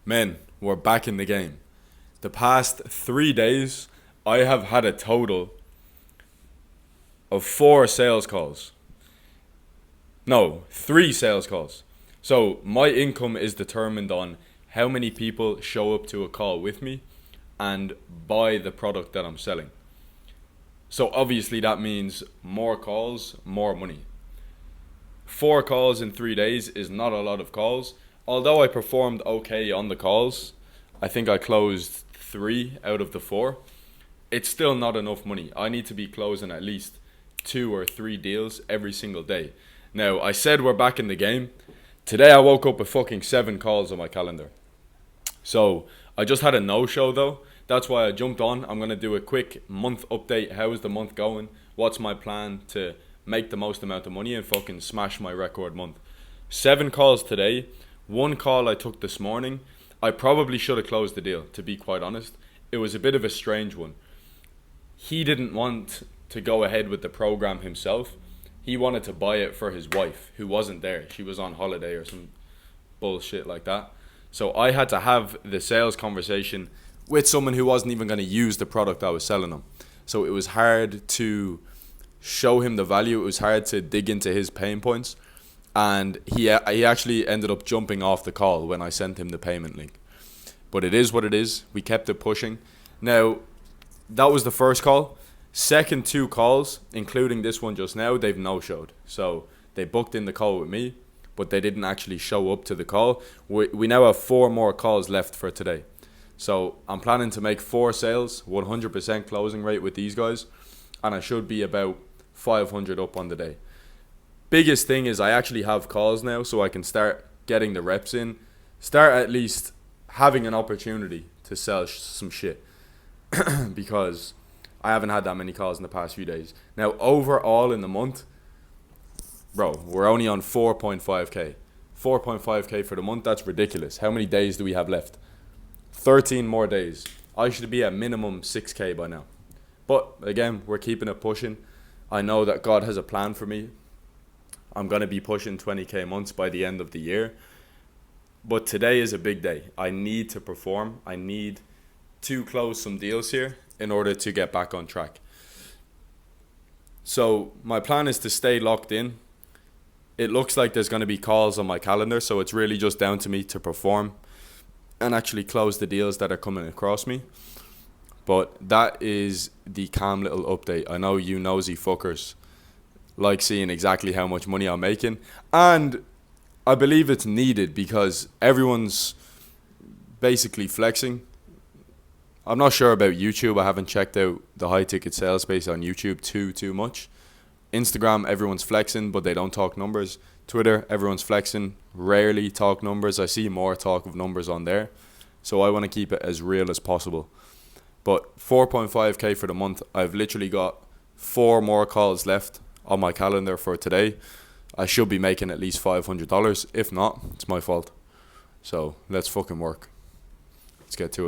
Men, we're back in the game. The past 3 days, I have had a total of 4 sales calls. No, 3 sales calls. So my income is determined on how many people show up to a call with me and buy the product that I'm selling. So obviously that means more calls, more money. 4 calls in 3 days is not a lot of calls. Although I performed okay on the calls, I think I closed 3 out of the 4. It's still not enough money. I need to be closing at least 2 or 3 deals every single day. Now, I said we're back in the game. Today I woke up with fucking 7 calls on my calendar. So I just had a no-show though. That's why I jumped on. I'm going to do a quick month update. How is the month going? What's my plan to make the most amount of money and fucking smash my record month? 7 calls today. 1 call I took this morning. I probably should have closed the deal, to be quite honest. It was a bit of a strange one. He didn't want to go ahead with the program himself. He wanted to buy it for his wife, who wasn't there. She was on holiday or some bullshit like that. So I had to have the sales conversation with someone who wasn't even going to use the product I was selling him. So it was hard to show him the value. It was hard to dig into his pain points. And he actually ended up jumping off the call when I sent him the payment link. But it is what it is. We kept it pushing. Now, that was the first call. Second 2 calls, including this one just now, they've no-showed. So they booked in the call with me, but they didn't actually show up to the call. We now have 4 more calls left for today. So I'm planning to make 4 sales, 100% closing rate with these guys. And I should be about 500 up on the day. Biggest thing is I actually have calls now, so I can start getting the reps in. Start at least having an opportunity to sell some shit. Because I haven't had that many calls in the past few days. Now, overall in the month, bro, we're only on 4.5k. 4.5k for the month, that's ridiculous. How many days do we have left? 13 more days. I should be at minimum 6k by now. But again, we're keeping it pushing. I know that God has a plan for me. I'm going to be pushing 20k months by the end of the year. But today is a big day. I need to perform. I need to close some deals here in order to get back on track. So my plan is to stay locked in. It looks like there's going to be calls on my calendar, so it's really just down to me to perform and actually close the deals that are coming across me. But that is the calm little update. I know you nosy fuckers like seeing exactly how much money I'm making. And I believe it's needed because everyone's basically flexing. I'm not sure about YouTube. I haven't checked out the high ticket sales space on YouTube too much. Instagram, everyone's flexing, but they don't talk numbers. Twitter, everyone's flexing, rarely talk numbers. I see more talk of numbers on there. So I want to keep it as real as possible. But 4.5k for the month. I've literally got 4 more calls left on my calendar for today. I should be making at least $500. If not, it's my fault. So let's fucking work. Let's get to it.